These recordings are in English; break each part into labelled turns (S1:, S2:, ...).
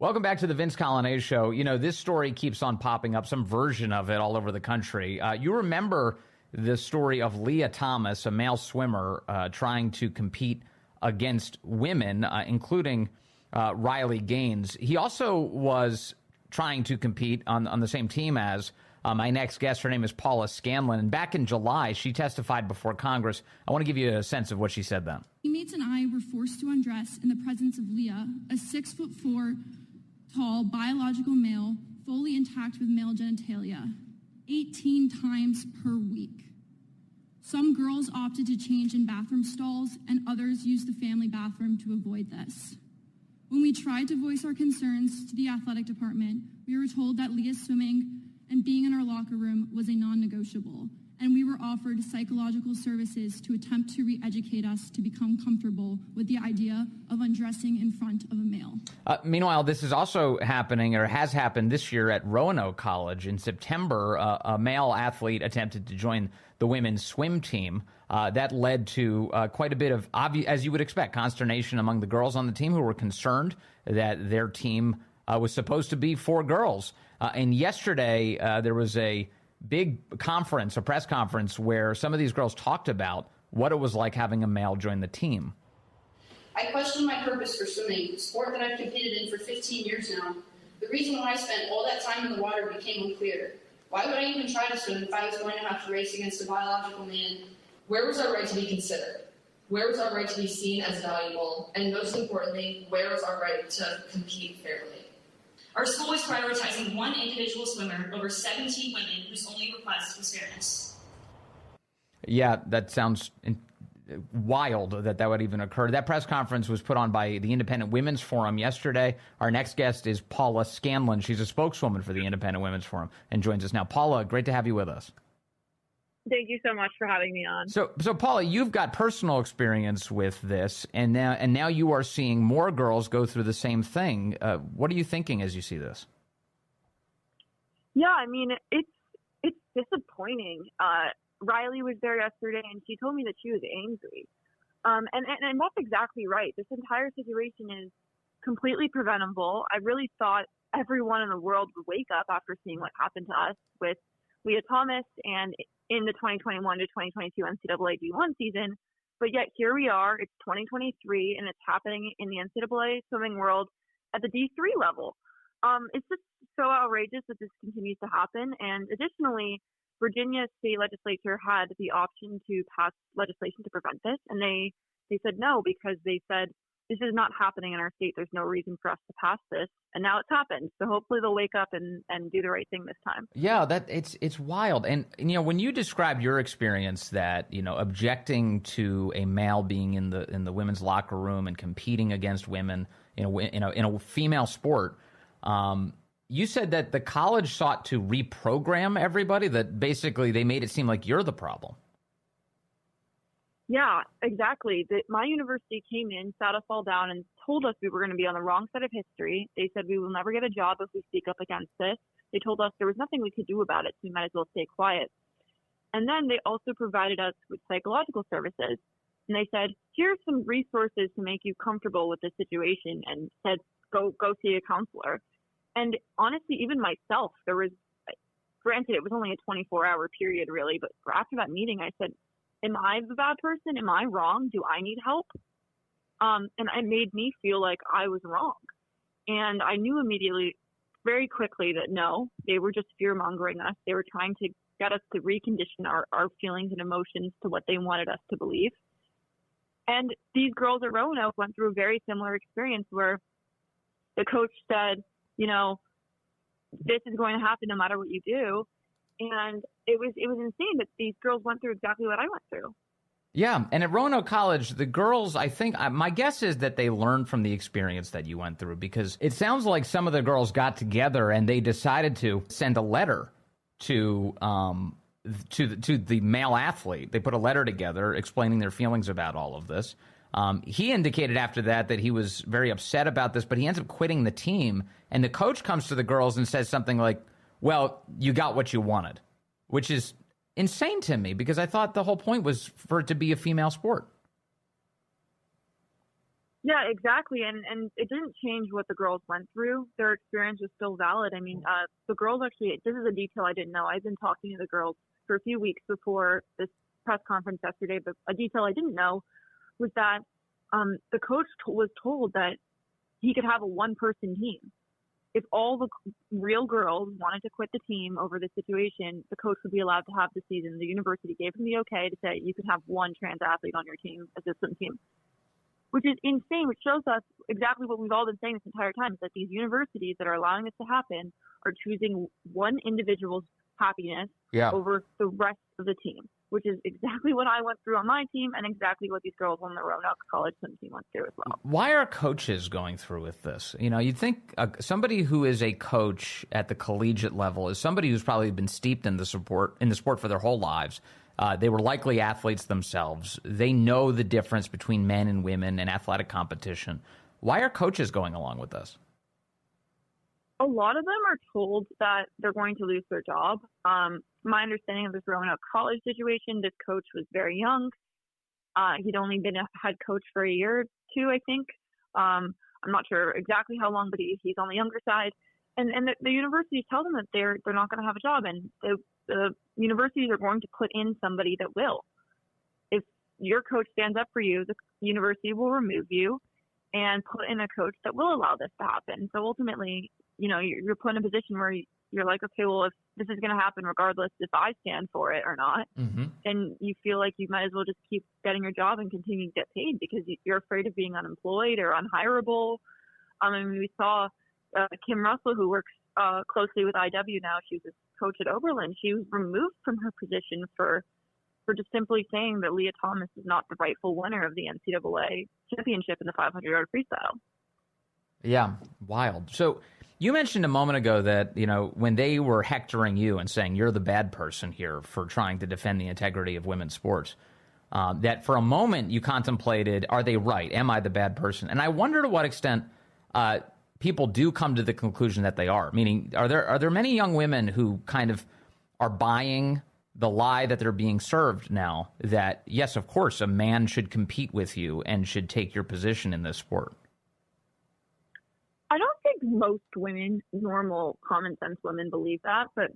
S1: Welcome back to the Vince Coglianese Show. You know, this story keeps on popping up, some version of it all over the country. You remember the story of Leah Thomas, a male swimmer, trying to compete against women, including Riley Gaines. He also was trying to compete on the same team as my next guest. Her name is Paula Scanlon. And back in July, she testified before Congress. I want to give you a sense of what she said then.
S2: Teammates and I were forced to undress in the presence of Leah, a 6'4" tall biological male, fully intact with male genitalia, 18 times per week. Some girls opted to change in bathroom stalls, and others used the family bathroom to avoid this. When we tried to voice our concerns to the athletic department, we were told that Leah's swimming and being in our locker room was a non-negotiable, and we were offered psychological services to attempt to re-educate us to become comfortable with the idea of undressing in front of a male.
S1: Meanwhile, this is also happening, or has happened this year at Roanoke College. In September, a male athlete attempted to join the women's swim team. That led to quite a bit of, as you would expect, consternation among the girls on the team who were concerned that their team was supposed to be for girls. And yesterday, there was a big conference, a press conference, where some of these girls talked about what it was like having a male join the team.
S3: I question my purpose for swimming, a sport that I've competed in for 15 years now. The reason why I spent all that time in the water became unclear. Why would I even try to swim if I was going to have to race against a biological man?
S4: Where was our right to be considered? Where was our right to be seen as valuable? And most importantly, where was our right to compete fairly?
S5: Our school was prioritizing one individual swimmer over 17 women whose only request was fairness.
S1: Yeah, that sounds wild that would even occur. That press conference was put on by the Independent Women's Forum yesterday. Our next guest is Paula Scanlon. She's a spokeswoman for the Independent Women's Forum and joins us now. Paula, great to have you with us.
S6: Thank you so much for having me on.
S1: So Paula, you've got personal experience with this, and now you are seeing more girls go through the same thing. What are you thinking as you see this?
S6: Yeah, I mean, it's disappointing. Riley was there yesterday, and she told me that she was angry. And that's exactly right. This entire situation is completely preventable. I really thought everyone in the world would wake up after seeing what happened to us with Leah Thomas and in the 2021 to 2022 NCAA D1 season. But yet here we are, it's 2023, and it's happening in the NCAA swimming world at the D3 level. It's just so outrageous that this continues to happen. And additionally, Virginia state legislature had the option to pass legislation to prevent this. And they said no, because they said, this is not happening in our state. There's no reason for us to pass this. And now it's happened. So hopefully they'll wake up and do the right thing this time.
S1: Yeah, it's wild. And, you know, when you describe your experience that, you know, objecting to a male being in the women's locker room and competing against women in a female sport, you said that the college sought to reprogram everybody, that basically they made it seem like you're the problem.
S6: Yeah, exactly. My university came in, sat us all down, and told us we were going to be on the wrong side of history. They said we will never get a job if we speak up against this. They told us there was nothing we could do about it, so we might as well stay quiet. And then they also provided us with psychological services. And they said, here's some resources to make you comfortable with this situation, and said, go see a counselor. And honestly, even myself, granted, it was only a 24-hour period, really, but after that meeting, I said, am I the bad person? Am I wrong? Do I need help? And it made me feel like I was wrong. And I knew immediately, very quickly, that no, they were just fear-mongering us. They were trying to get us to recondition our feelings and emotions to what they wanted us to believe. And these girls at Roanoke went through a very similar experience where the coach said, you know, this is going to happen no matter what you do. And it was insane that these girls went through exactly what I went through.
S1: Yeah, and at Roanoke College, the girls, I think, my guess is that they learned from the experience that you went through, because it sounds like some of the girls got together and they decided to send a letter to the male athlete. They put a letter together explaining their feelings about all of this. He indicated after that he was very upset about this, but he ends up quitting the team. And the coach comes to the girls and says something like, well, you got what you wanted, which is insane to me, because I thought the whole point was for it to be a female sport.
S6: Yeah, exactly. And it didn't change what the girls went through. Their experience was still valid. I mean, the girls actually, this is a detail I didn't know. I've been talking to the girls for a few weeks before this press conference yesterday, but a detail I didn't know was that the coach was told that he could have a one-person team. If all the real girls wanted to quit the team over the situation, the coach would be allowed to have the season. The university gave him the okay to say you could have one trans athlete on your team, as a swim team, which is insane, which shows us exactly what we've all been saying this entire time, is that these universities that are allowing this to happen are choosing one individual's happiness over the rest of the team, which is exactly what I went through on my team and exactly what these girls on the Roanoke College swim team went through as well.
S1: Why are coaches going through with this? You know, you'd think somebody who is a coach at the collegiate level is somebody who's probably been steeped in the sport for their whole lives. They were likely athletes themselves. They know the difference between men and women in athletic competition. Why are coaches going along with this?
S6: A lot of them are told that they're going to lose their job. My understanding of this Roanoke College situation, this coach was very young. He'd only been a head coach for a year or two, I think. I'm not sure exactly how long, but he's on the younger side. And the universities tell them that they're not going to have a job, and the universities are going to put in somebody that will. If your coach stands up for you, the university will remove you and put in a coach that will allow this to happen. So ultimately, you know, you're put in a position where you're like, okay, well, if this is going to happen regardless if I stand for it or not, then you feel like you might as well just keep getting your job and continue to get paid because you're afraid of being unemployed or unhireable. I mean, we saw Kim Russell, who works closely with IW now. She was a coach at Oberlin. She was removed from her position for just simply saying that Leah Thomas is not the rightful winner of the NCAA championship in the 500-yard freestyle.
S1: Yeah, wild. So you mentioned a moment ago that, you know, when they were hectoring you and saying you're the bad person here for trying to defend the integrity of women's sports, that for a moment you contemplated, are they right? Am I the bad person? And I wonder to what extent people do come to the conclusion that they are. Meaning, are there many young women who kind of are buying the lie that they're being served now that, yes, of course, a man should compete with you and should take your position in this sport?
S6: I don't think most women, normal, common sense women, believe that, but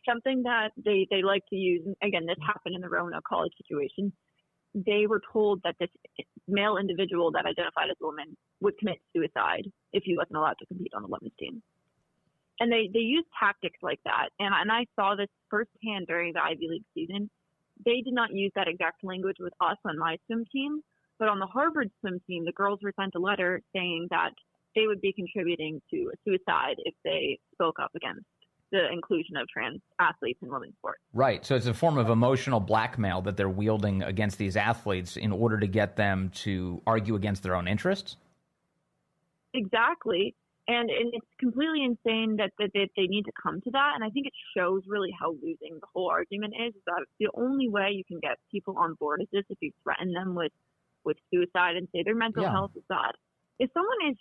S6: something that they like to use, and again, this happened in the Roanoke College situation, they were told that this male individual that identified as a woman would commit suicide if he wasn't allowed to compete on the women's team. And they used tactics like that. And I saw this firsthand during the Ivy League season. They did not use that exact language with us on my swim team, but on the Harvard swim team, the girls were sent a letter saying that they would be contributing to a suicide if they spoke up against the inclusion of trans athletes in women's sports. Right.
S1: So it's a form of emotional blackmail that they're wielding against these athletes in order to get them to argue against their own interests?
S6: Exactly. And it's completely insane that they need to come to that. And I think it shows really how losing the whole argument is that the only way you can get people on board is this if you threaten them with suicide and say their mental health is bad. If someone is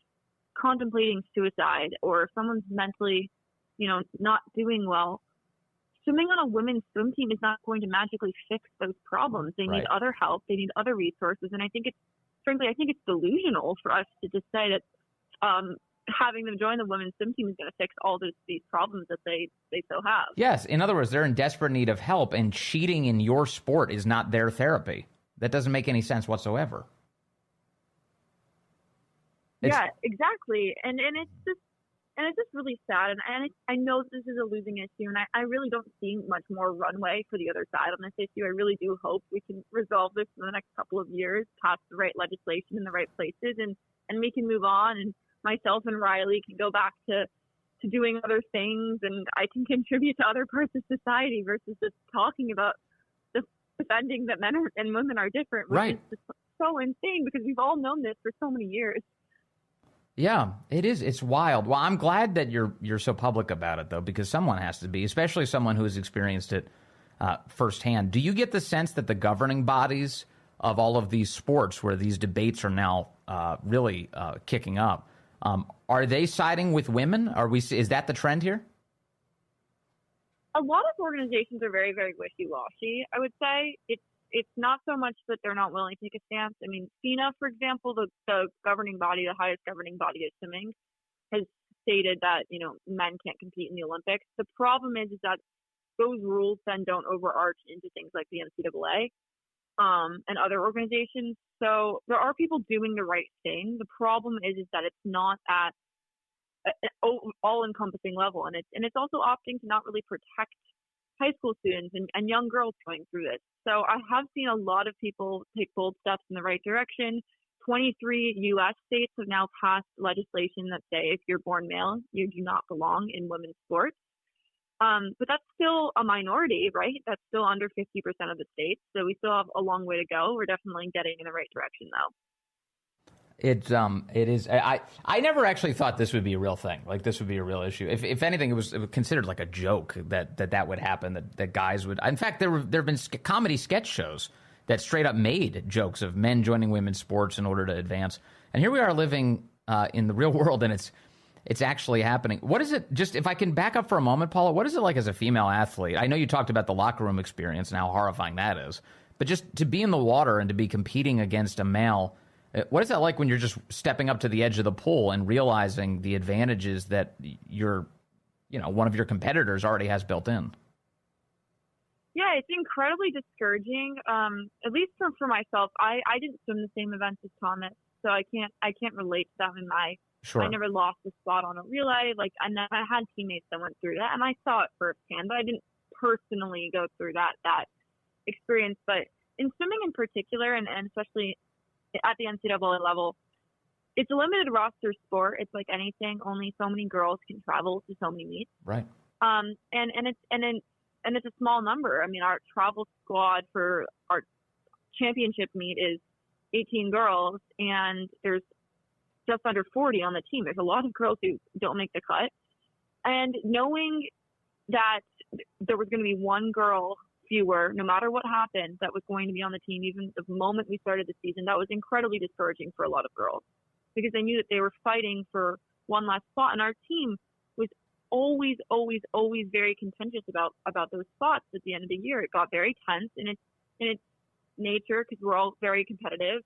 S6: contemplating suicide or if someone's mentally, you know, not doing well, swimming on a women's swim team is not going to magically fix those problems. They need other help. They need other resources. And I think it's delusional for us to just say that having them join the women's swim team is going to fix all these problems that they still have.
S1: Yes. In other words, they're in desperate need of help, and cheating in your sport is not their therapy. That doesn't make any sense whatsoever.
S6: Yeah, exactly. And it's just really sad. And I know this is a losing issue, and I really don't see much more runway for the other side on this issue. I really do hope we can resolve this in the next couple of years, pass the right legislation in the right places, and we can move on. And myself and Riley can go back to doing other things, and I can contribute to other parts of society versus just talking about defending that men and women are different, which is just so insane because we've all known this for so many years.
S1: Yeah, it is. It's wild. Well, I'm glad that you're so public about it, though, because someone has to be, especially someone who has experienced it firsthand. Do you get the sense that the governing bodies of all of these sports where these debates are now really kicking up, are they siding with women? Is that the trend here?
S6: A lot of organizations are very, very wishy-washy. I would say it's it's not so much that they're not willing to take a stance. I mean, FINA, for example, the governing body, the highest governing body of swimming, has stated that, men can't compete in the Olympics. The problem is that those rules then don't overarch into things like the NCAA and other organizations. So there are people doing the right thing. The problem is that it's not at an all-encompassing level, and it's also opting to not really protect high school students and young girls going through this. So I have seen a lot of people take bold steps in the right direction. 23 U.S. states have now passed legislation that say if you're born male, you do not belong in women's sports. But that's still a minority, right? That's still under 50% of the states. So we still have a long way to go. We're definitely getting in the right direction, though.
S1: It is. I never actually thought this would be a real thing. Like, this would be a real issue. If anything, it was considered like a joke that would happen. That guys would. In fact, there have been comedy sketch shows that straight up made jokes of men joining women's sports in order to advance. And here we are living in the real world, and it's actually happening. What is it? Just if I can back up for a moment, Paula, what is it like as a female athlete? I know you talked about the locker room experience and how horrifying that is, but just to be in the water and to be competing against a male. What is that like when you're just stepping up to the edge of the pool and realizing the advantages that one of your competitors already has built in?
S6: Yeah, it's incredibly discouraging. At least for myself, I didn't swim the same events as Thomas, so I can't relate to that in my. Sure. I never lost a spot on a relay. And I had teammates that went through that, and I saw it firsthand, but I didn't personally go through that experience. But in swimming in particular, and especially at the NCAA level, it's a limited roster sport. It's like anything; only so many girls can travel to so many meets.
S1: Right.
S6: And it's a small number. I mean, our travel squad for our championship meet is 18 girls, and there's just under 40 on the team. There's a lot of girls who don't make the cut. And knowing that there was going to be one girl fewer, no matter what happened, that was going to be on the team, even the moment we started the season, that was incredibly discouraging for a lot of girls because they knew that they were fighting for one last spot. And our team was always very contentious about those spots at the end of the year. It got very tense in its nature because we're all very competitive,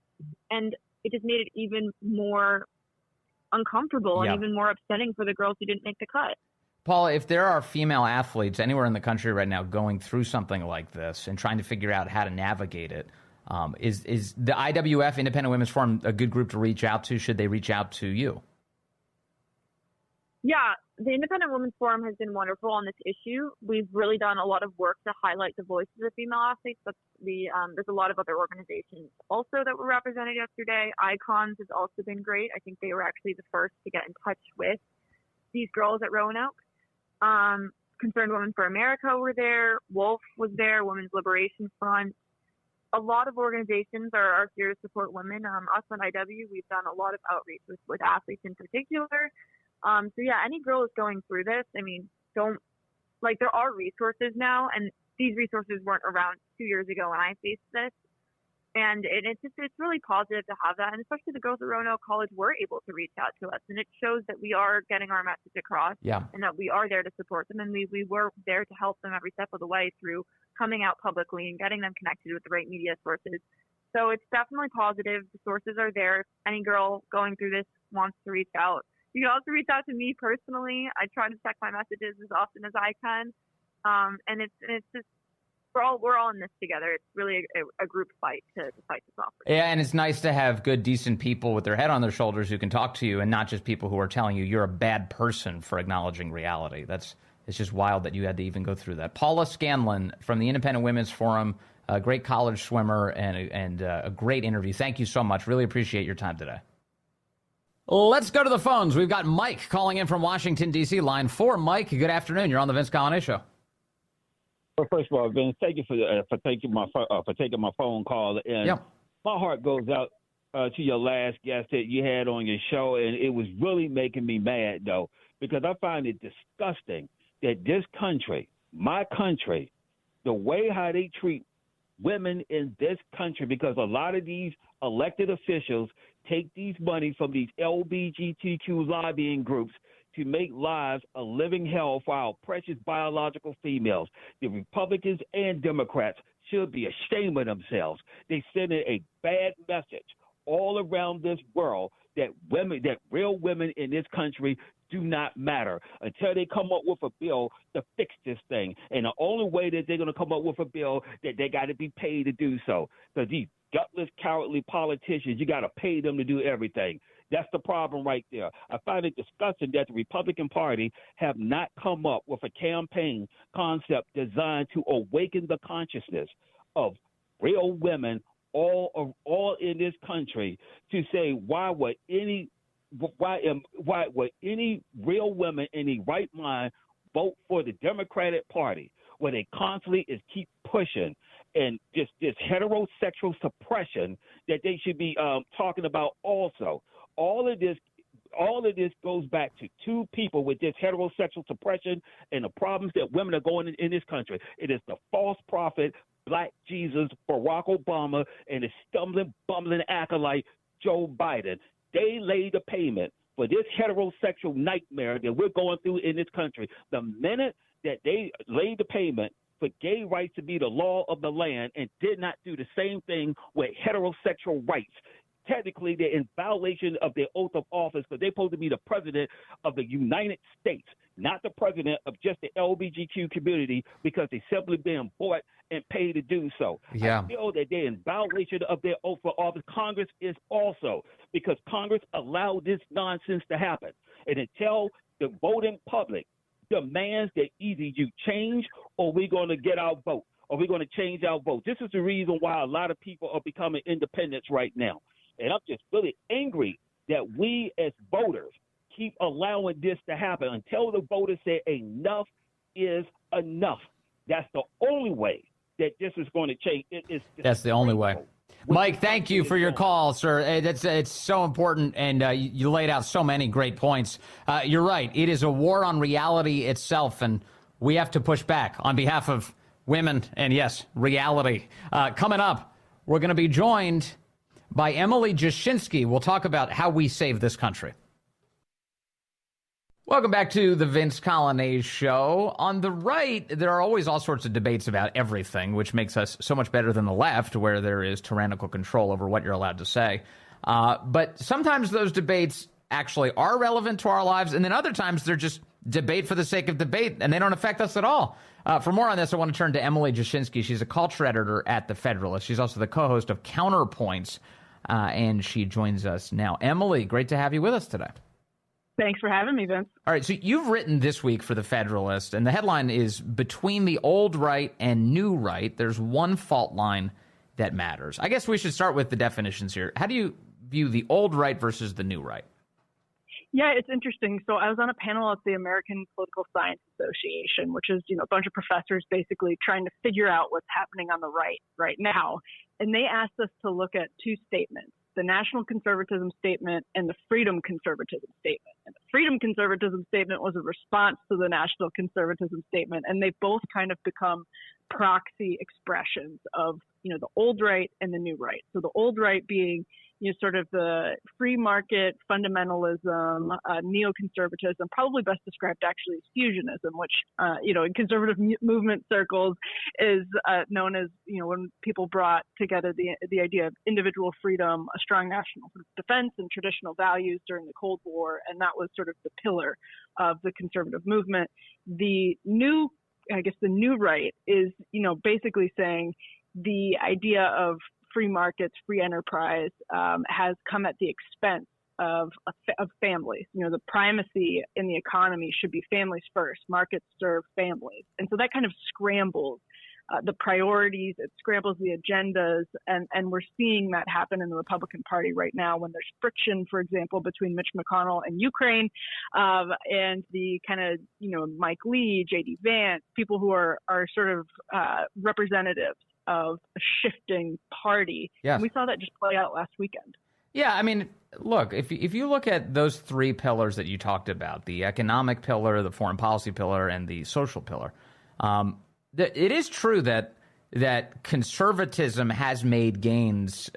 S6: and it just made it even more uncomfortable and even more upsetting for the girls who didn't make the cut.
S1: Paula, if there are female athletes anywhere in the country right now going through something like this and trying to figure out how to navigate it, is the IWF, Independent Women's Forum, a good group to reach out to? Should they reach out to you?
S6: Yeah, the Independent Women's Forum has been wonderful on this issue. We've really done a lot of work to highlight the voices of female athletes, but there's a lot of other organizations also that were represented yesterday. Icons has also been great. I think they were actually the first to get in touch with these girls at Roanoke. Concerned Women for America were there. Wolf was there. Women's Liberation Front. A lot of organizations are here to support women. Us on IW, we've done a lot of outreach with athletes in particular. So yeah, any girl is going through this. I mean, there are resources now, and these resources weren't around 2 years ago when I faced this. And it's really positive to have that. And especially the girls at Roanoke College were able to reach out to us. And it shows that we are getting our message across and that we are there to support them. And we were there to help them every step of the way through coming out publicly and getting them connected with the right media sources. So it's definitely positive. The sources are there. If any girl going through this wants to reach out, you can also reach out to me personally. I try to check my messages as often as I can. And it's just, we're all in this together. It's really a group fight to fight this off.
S1: Yeah, and it's nice to have good, decent people with their head on their shoulders who can talk to you, and not just people who are telling you you're a bad person for acknowledging reality. It's just wild that you had to even go through that. Paula Scanlon from the Independent Women's Forum, a great college swimmer and a great interview. Thank you so much. Really appreciate your time today. Let's go to the phones. We've got Mike calling in from Washington, D.C. Line 4. Mike, good afternoon. You're on the Vince Coglianese Show.
S7: Well, first of all, Vince, thank you for taking my phone call. And my heart goes out to your last guest that you had on your show, and it was really making me mad, though, because I find it disgusting that this country, my country, the way how they treat women in this country, because a lot of these elected officials take these money from these LGBTQ lobbying groups to make lives a living hell for our precious biological females. The Republicans and Democrats should be ashamed of themselves. They send a bad message all around this world that real women in this country do not matter until they come up with a bill to fix this thing. And the only way that they're going to come up with a bill that they got to be paid to do so. Because these gutless, cowardly politicians, you got to pay them to do everything. That's the problem right there. I find it disgusting that the Republican Party have not come up with a campaign concept designed to awaken the consciousness of real women all in this country to say why would any real woman in the right mind vote for the Democratic Party where they constantly keep pushing and just this heterosexual suppression that they should be talking about also. All of this goes back to two people with this heterosexual suppression and the problems that women are going in this country. It is the false prophet, Black Jesus, Barack Obama, and the stumbling, bumbling acolyte, Joe Biden. They laid the payment for this heterosexual nightmare that we're going through in this country. The minute that they laid the payment for gay rights to be the law of the land and did not do the same thing with heterosexual rights, technically they're in violation of their oath of office because they're supposed to be the president of the United States, not the president of just the LGBTQ community because they simply being bought and paid to do so.
S1: Yeah.
S7: I feel that they're in violation of their oath of office. Congress is also, because Congress allowed this nonsense to happen. And until the voting public demands that either you change or we're going to get our vote, or we're going to change our vote. This is the reason why a lot of people are becoming independents right now. And I'm just really angry that we as voters keep allowing this to happen until the voters say enough is enough. That's the only way that this is going to change.
S1: That's the only way. Mike, thank you for your call, sir. It's so important, and you laid out so many great points. You're right. It is a war on reality itself, and we have to push back on behalf of women and, yes, reality. Coming up, we're going to be joined by Emily Jashinsky. We'll talk about how we save this country. Welcome back to the Vince Coglianese Show. On the right, there are always all sorts of debates about everything, which makes us so much better than the left, where there is tyrannical control over what you're allowed to say. But sometimes those debates actually are relevant to our lives, and then other times they're just debate for the sake of debate, and they don't affect us at all. For more on this, I want to turn to Emily Jashinsky. She's a culture editor at The Federalist. She's also the co-host of Counterpoints, and she joins us now. Emily, great to have you with us today.
S6: Thanks for having me, Vince.
S1: All right, so you've written this week for The Federalist, and the headline is Between the Old Right and New Right, There's One Fault Line That Matters. I guess we should start with the definitions here. How do you view the old right versus the new right?
S6: Yeah, it's interesting. So I was on a panel at the American Political Science Association, which is, a bunch of professors basically trying to figure out what's happening on the right now. And they asked us to look at two statements, the national conservatism statement and the freedom conservatism statement. And the freedom conservatism statement was a response to the national conservatism statement. And they both kind of become proxy expressions of, the old right and the new right. So the old right being, sort of the free market fundamentalism, neoconservatism, probably best described actually as fusionism, which, in conservative movement circles is known as, when people brought together the idea of individual freedom, a strong national defense, and traditional values during the Cold War. And that was sort of the pillar of the conservative movement. The new right is, basically saying the idea of free markets, free enterprise has come at the expense of families. The primacy in the economy should be families first. Markets serve families. And so that kind of scrambles the priorities, it scrambles the agendas, and we're seeing that happen in the Republican Party right now when there's friction, for example, between Mitch McConnell and Ukraine, and the kind of, Mike Lee, J.D. Vance, people who are sort of representatives of a shifting party.
S1: Yes.
S6: And we saw that just play out last weekend.
S1: Yeah, I mean, look, if you look at those three pillars that you talked about, the economic pillar, the foreign policy pillar, and the social pillar, it is true that conservatism has made gains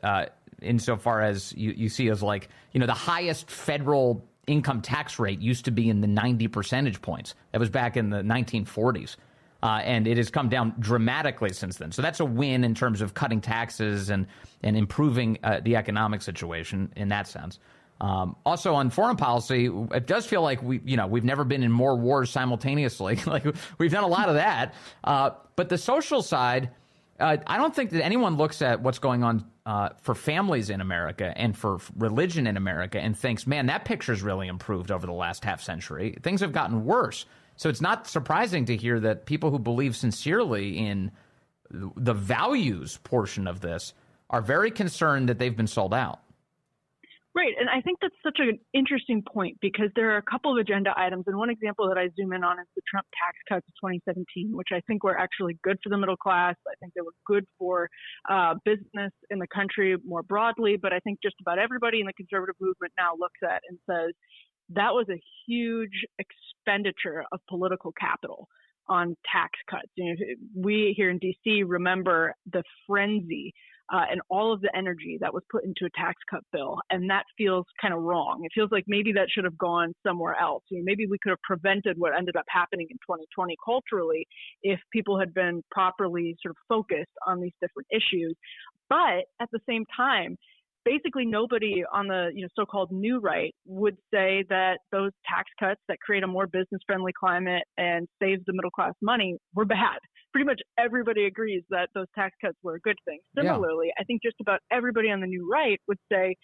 S1: insofar as you see as like, the highest federal income tax rate used to be in the 90 percentage points. That was back in the 1940s. And it has come down dramatically since then. So that's a win in terms of cutting taxes and improving the economic situation in that sense. Also on foreign policy, it does feel like we've never been in more wars simultaneously. Like we've done a lot of that. But the social side, I don't think that anyone looks at what's going on for families in America and for religion in America and thinks, man, that picture's really improved over the last half century. Things have gotten worse. So it's not surprising to hear that people who believe sincerely in the values portion of this are very concerned that they've been sold out.
S6: Right. And I think that's such an interesting point because there are a couple of agenda items. And one example that I zoom in on is the Trump tax cuts of 2017, which I think were actually good for the middle class. I think they were good for business in the country more broadly. But I think just about everybody in the conservative movement now looks at and says, that was a huge expenditure of political capital on tax cuts. We here in D.C. remember the frenzy and all of the energy that was put into a tax cut bill. And that feels kind of wrong. It feels like maybe that should have gone somewhere else. Maybe we could have prevented what ended up happening in 2020 culturally if people had been properly sort of focused on these different issues. But at the same time, basically nobody on the so-called new right would say that those tax cuts that create a more business-friendly climate and saves the middle class money were bad. Pretty much everybody agrees that those tax cuts were a good thing. Similarly, I think just about everybody on the new right would say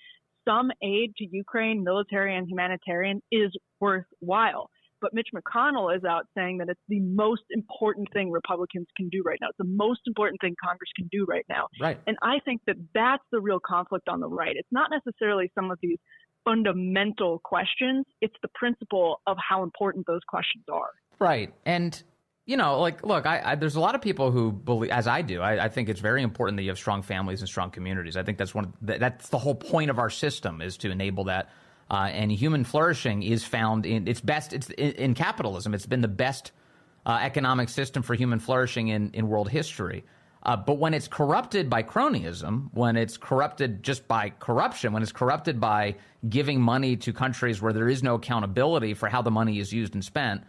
S6: some aid to Ukraine, military and humanitarian, is worthwhile. But Mitch McConnell is out saying that it's the most important thing Republicans can do right now. It's the most important thing Congress can do right now.
S1: Right.
S6: And I think that that's the real conflict on the right. It's not necessarily some of these fundamental questions. It's the principle of how important those questions are.
S1: Right. And, look, there's a lot of people who believe, as I do, I think it's very important that you have strong families and strong communities. I think that's the whole point of our system is to enable that. And human flourishing is found it's in capitalism. It's been the best economic system for human flourishing in world history. But when it's corrupted by cronyism, when it's corrupted just by corruption, when it's corrupted by giving money to countries where there is no accountability for how the money is used and spent,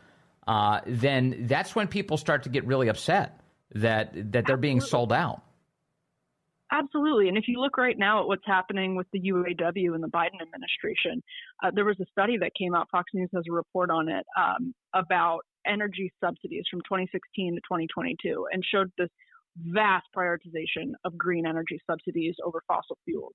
S1: then that's when people start to get really upset that they're being sold out.
S6: Absolutely. And if you look right now at what's happening with the UAW and the Biden administration, there was a study that came out, Fox News has a report on it, about energy subsidies from 2016 to 2022 and showed this vast prioritization of green energy subsidies over fossil fuels.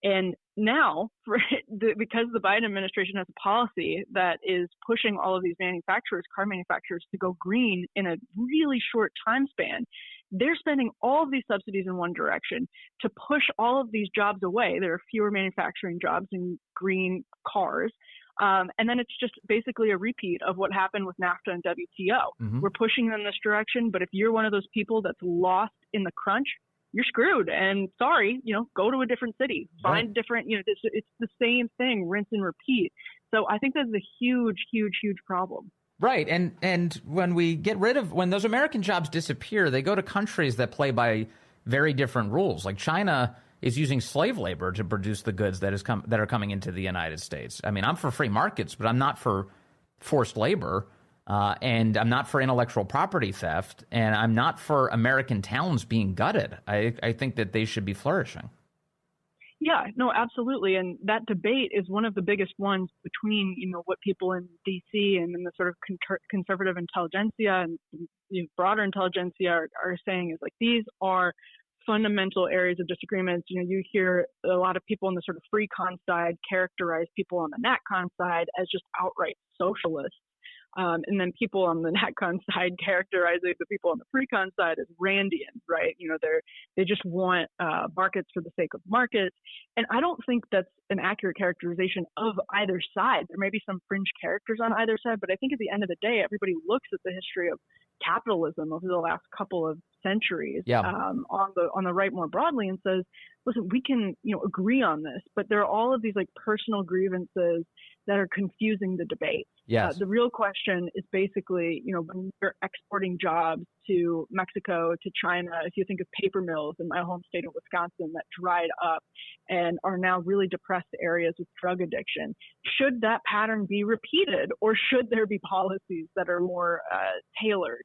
S6: And now, because the Biden administration has a policy that is pushing all of these car manufacturers to go green in a really short time span, they're spending all of these subsidies in one direction to push all of these jobs away. There are fewer manufacturing jobs in green cars. And then it's just basically a repeat of what happened with NAFTA and WTO. Mm-hmm. We're pushing them this direction, but if you're one of those people that's lost in the crunch, you're screwed. And sorry, go to a different city, find different, it's the same thing, rinse and repeat. So I think that's a huge, huge, huge problem.
S1: Right. And when those American jobs disappear, they go to countries that play by very different rules. Like China is using slave labor to produce the goods that are coming into the United States. I mean, I'm for free markets, but I'm not for forced labor. And I'm not for intellectual property theft. And I'm not for American towns being gutted. I think that they should be flourishing.
S6: Yeah, no, absolutely. And that debate is one of the biggest ones between, what people in D.C. and in the sort of conservative intelligentsia and broader intelligentsia are saying is like, these are fundamental areas of disagreements. You hear a lot of people on the sort of free con side characterize people on the nat con side as just outright socialists. And then people on the NatCon side characterizing the people on the pre-con side as Randian, right? They just want markets for the sake of markets. And I don't think that's an accurate characterization of either side. There may be some fringe characters on either side, but I think at the end of the day, everybody looks at the history of capitalism over the last couple of centuries on the right more broadly and says, listen, we can agree on this, but there are all of these like personal grievances that are confusing the debate.
S1: Yes.
S6: The real question is basically, when you're exporting jobs to Mexico, to China, if you think of paper mills in my home state of Wisconsin that dried up and are now really depressed areas with drug addiction, should that pattern be repeated, or should there be policies that are more tailored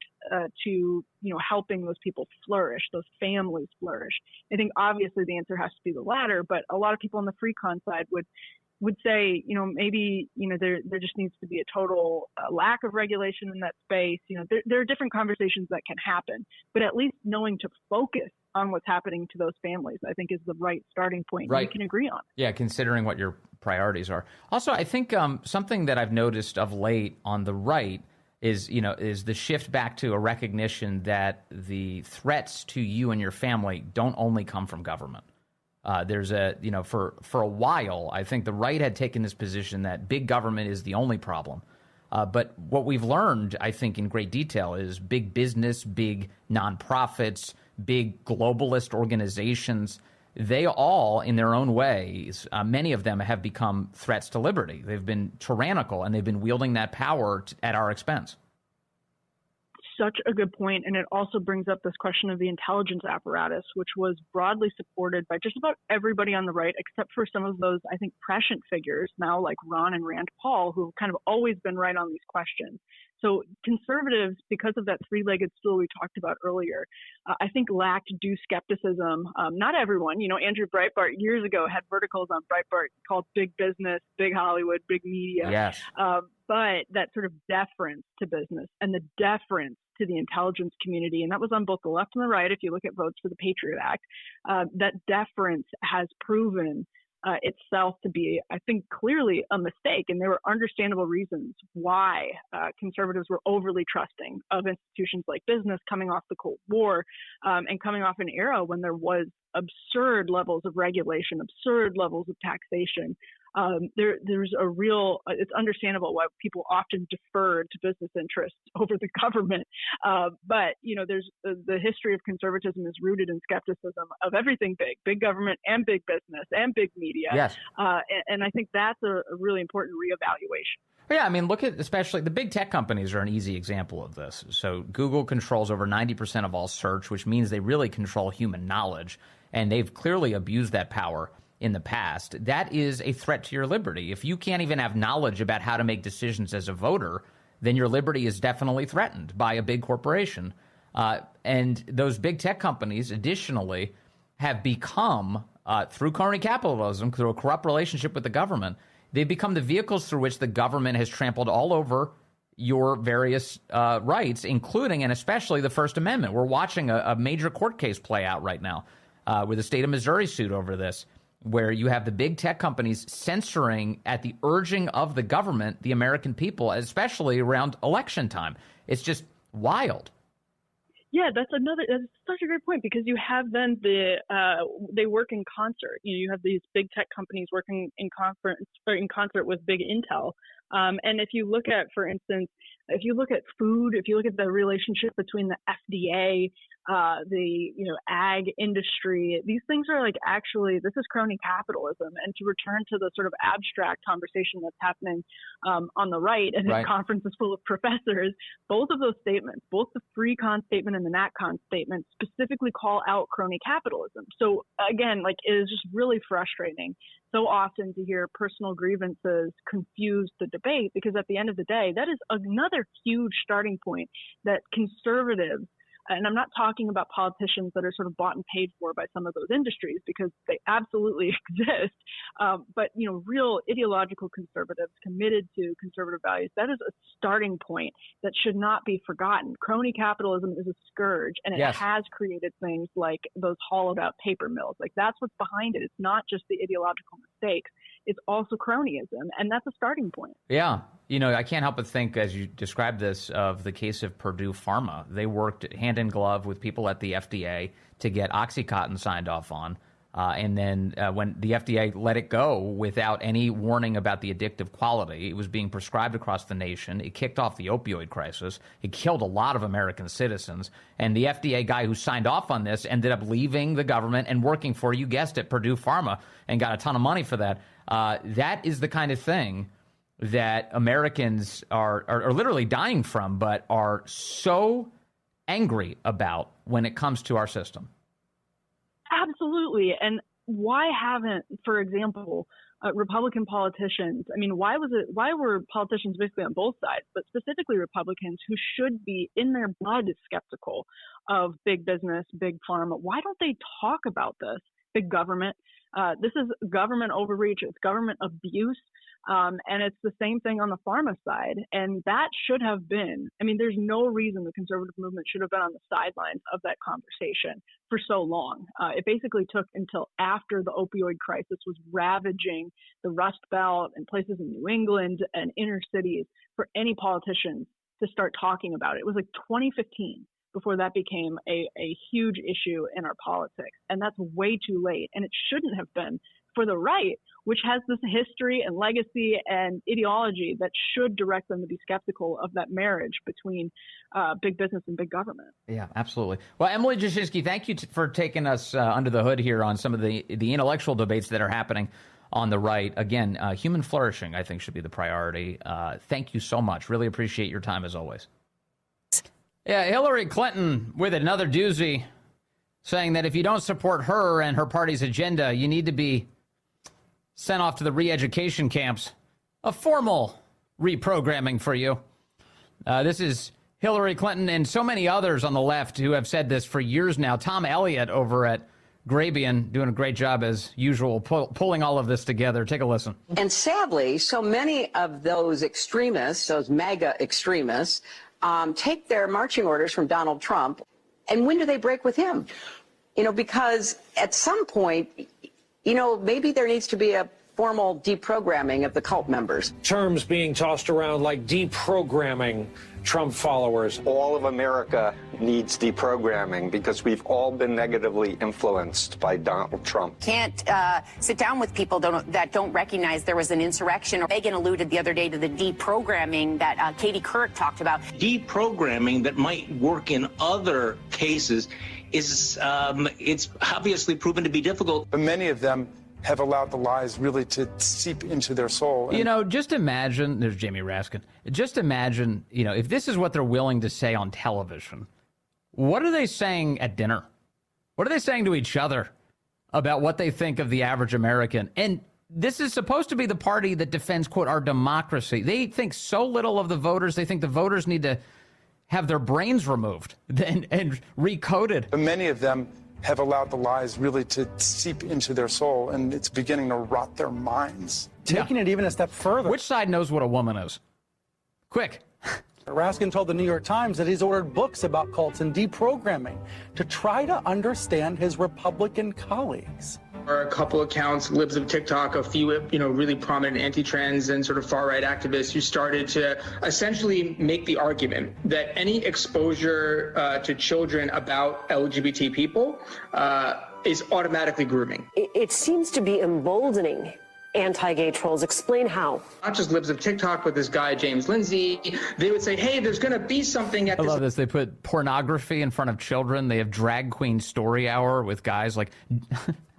S6: to, helping those people flourish, those families flourish? I think obviously the answer has to be the latter, but a lot of people on the free con side would say, maybe, there just needs to be a total lack of regulation in that space. There are different conversations that can happen, but at least knowing to focus on what's happening to those families, I think, is the right starting point. Right. We can agree on.
S1: Yeah, considering what your priorities are. Also, I think something that I've noticed of late on the right is the shift back to a recognition that the threats to you and your family don't only come from government. There's for a while, I think the right had taken this position that big government is the only problem. But what we've learned, I think, in great detail is big business, big nonprofits, big globalist organizations, they all, in their own ways, many of them have become threats to liberty. They've been tyrannical, and they've been wielding that power at our expense.
S6: Such a good point, and it also brings up this question of the intelligence apparatus, which was broadly supported by just about everybody on the right, except for some of those, I think, prescient figures now like Ron and Rand Paul, who've kind of always been right on these questions. So conservatives, because of that three-legged stool we talked about earlier, I think lacked due skepticism. Not everyone. Andrew Breitbart years ago had verticals on Breitbart called Big Business, Big Hollywood, Big Media.
S1: Yes.
S6: But that sort of deference to business and the deference to the intelligence community, and that was on both the left and the right, if you look at votes for the Patriot Act, that deference has proven itself to be, I think, clearly a mistake. And there were understandable reasons why conservatives were overly trusting of institutions like business coming off the Cold War and coming off an era when there was absurd levels of regulation, absurd levels of taxation. There's a real, it's understandable why people often defer to business interests over the government. But, there's the history of conservatism is rooted in skepticism of everything big government and big business and big media.
S1: Yes.
S6: And I think that's a really important reevaluation.
S1: Yeah, I mean, look at especially the big tech companies are an easy example of this. So Google controls over 90% of all search, which means they really control human knowledge, and they've clearly abused that power in the past. That is a threat to your liberty. If you can't even have knowledge about how to make decisions as a voter, then your liberty is definitely threatened by a big corporation. And those big tech companies, additionally, have become, through crony capitalism, through a corrupt relationship with the government, they've become the vehicles through which the government has trampled all over your various rights, including and especially the First Amendment. We're watching a major court case play out right now with the state of Missouri suit over this, where you have the big tech companies censoring at the urging of the government, the American people, especially around election time. It's just wild.
S6: Yeah, that's such a great point, because you have then they work in concert. You have these big tech companies working in concert with big Intel. And if you look at, for instance, if you look at food, if you look at the relationship between the FDA, the ag industry, these things are like, actually, this is crony capitalism. And to return to the sort of abstract conversation that's happening on the right, and this conference is full of professors, both of those statements, both the free con statement and the nat con statement, specifically call out crony capitalism. So again, like, it is just really frustrating so often to hear personal grievances confuse the debate, because at the end of the day, that is another huge starting point that conservatives, and I'm not talking about politicians that are sort of bought and paid for by some of those industries, because they absolutely exist, but real ideological conservatives committed to conservative values, that is a starting point that should not be forgotten. Crony capitalism is a scourge, and it has created things like those hollowed out paper mills. Like, that's what's behind it. It's not just the ideological mistakes. It's also cronyism, and that's a starting point. Yeah.
S1: I can't help but think, as you described this, of the case of Purdue Pharma. They worked hand in glove with people at the FDA to get OxyContin signed off on. And then when the FDA let it go without any warning about the addictive quality, it was being prescribed across the nation. It kicked off the opioid crisis. It killed a lot of American citizens. And the FDA guy who signed off on this ended up leaving the government and working for, you guessed it, Purdue Pharma, and got a ton of money for that. That is the kind of thing that Americans are literally dying from, but are so angry about when it comes to our system.
S6: Absolutely. And why haven't, for example, Republican politicians, I mean, why were politicians basically on both sides, but specifically Republicans who should be in their blood skeptical of big business, big pharma? Why don't they talk about this? Big government. This is government overreach. It's government abuse. And it's the same thing on the pharma side. And that should have been, I mean, there's no reason the conservative movement should have been on the sidelines of that conversation for so long. It basically took until after the opioid crisis was ravaging the Rust Belt and places in New England and inner cities for any politicians to start talking about it. It was like 2015 before that became a huge issue in our politics. And that's way too late. And it shouldn't have been for the right, which has this history and legacy and ideology that should direct them to be skeptical of that marriage between big business and big government.
S1: Yeah, absolutely. Well, Emily Jashinsky, thank you for taking us under the hood here on some of the intellectual debates that are happening on the right. Again, human flourishing, I think, should be the priority. Thank you so much. Really appreciate your time as always. Yeah, Hillary Clinton with another doozy, saying that if you don't support her and her party's agenda, you need to be sent off to the re-education camps. A formal reprogramming for you. This is Hillary Clinton and so many others on the left who have said this for years now. Tom Elliott over at Grabian doing a great job as usual, pulling all of this together. Take a listen.
S8: And sadly, so many of those extremists, those MAGA extremists, take their marching orders from Donald Trump. And when do they break with him? You know, because at some point, you know, maybe there needs to be a formal deprogramming of the cult members.
S9: Terms being tossed around like deprogramming Trump followers.
S10: All of America needs deprogramming because we've all been negatively influenced by Donald Trump.
S11: Can't sit down with people that don't recognize there was an insurrection. Megan alluded the other day to the deprogramming that Katie Couric talked about.
S12: Deprogramming that might work in other cases is it's obviously proven to be difficult.
S13: But many of them have allowed the lies really to seep into their soul.
S1: You know, just imagine, there's Jamie Raskin, just imagine, you know, if this is what they're willing to say on television, what are they saying at dinner? What are they saying to each other about what they think of the average American? And this is supposed to be the party that defends, quote, our democracy. They think so little of the voters. They think the voters need to have their brains removed and recoded.
S13: But many of them have allowed the lies really to seep into their soul, and it's beginning to rot their minds.
S14: Taking it even a step further.
S1: Which side knows what a woman is? Quick.
S14: Raskin told the New York Times that he's ordered books about cults and deprogramming to try to understand his Republican colleagues.
S15: There are a couple accounts, libs of TikTok, a few, really prominent anti-trans and sort of far-right activists who started to essentially make the argument that any exposure to children about LGBT people is automatically grooming.
S16: It seems to be emboldening anti-gay trolls. Explain how.
S15: Not just libs of TikTok, but this guy, James Lindsay, they would say, hey, there's going to be something at
S1: I love this. They put pornography in front of children. They have drag queen story hour with guys like...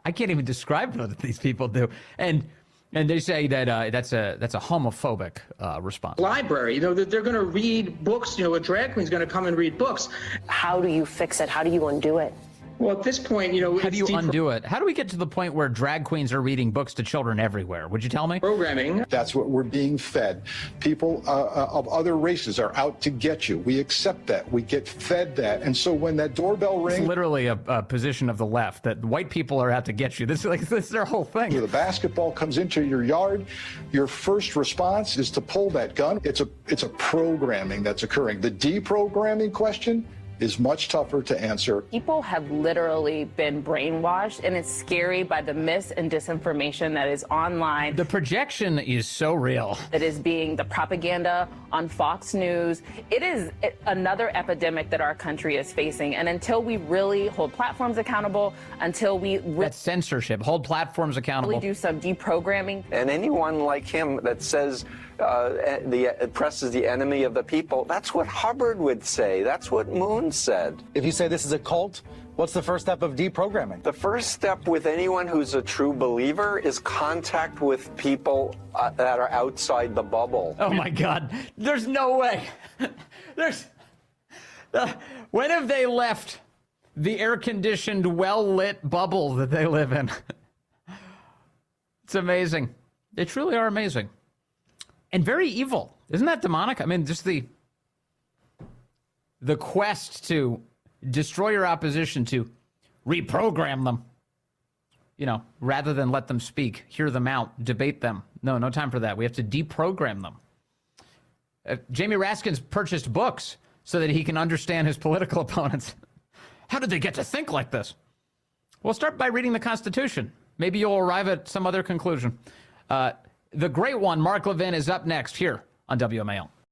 S1: I can't even describe what these people do. And they say that that's a homophobic response.
S15: Library, that they're going to read books, a drag queen's going to come and read books.
S16: How do you fix it? How do you undo it?
S15: Well, at this point,
S1: how do you undo it? How do we get to the point where drag queens are reading books to children everywhere? Would you tell me?
S15: Programming.
S17: That's what we're being fed. People of other races are out to get you. We accept that. We get fed that. And so when that doorbell rings...
S1: It's literally a position of the left, that white people are out to get you. This is their whole thing.
S17: The basketball comes into your yard. Your first response is to pull that gun. It's a programming that's occurring. The deprogramming question is much tougher to answer.
S18: People have literally been brainwashed, and it's scary by the mis and disinformation that is online.
S1: The projection is so real.
S18: That is being the propaganda on Fox News. It is another epidemic that our country is facing, and until we really hold platforms accountable, until we...
S1: That's censorship. Hold platforms accountable.
S18: Really do some deprogramming.
S10: And anyone like him that says the press is the enemy of the people, that's what Hubbard would say. That's what Moon once said.
S14: If you say this is a cult, what's the first step of deprogramming?
S10: The first step with anyone who's a true believer is contact with people that are outside the bubble.
S1: Oh, my God. There's no way. When have they left the air-conditioned, well-lit bubble that they live in? It's amazing. They truly are amazing. And very evil. Isn't that demonic? I mean, just the quest to destroy your opposition, to reprogram them, rather than let them speak, hear them out, debate them. No time for that. We have to deprogram them. Jamie Raskin's purchased books so that he can understand his political opponents. How did they get to think like this? Well, start by reading the Constitution. Maybe you'll arrive at some other conclusion. The great one, Mark Levin, is up next here on WMAL.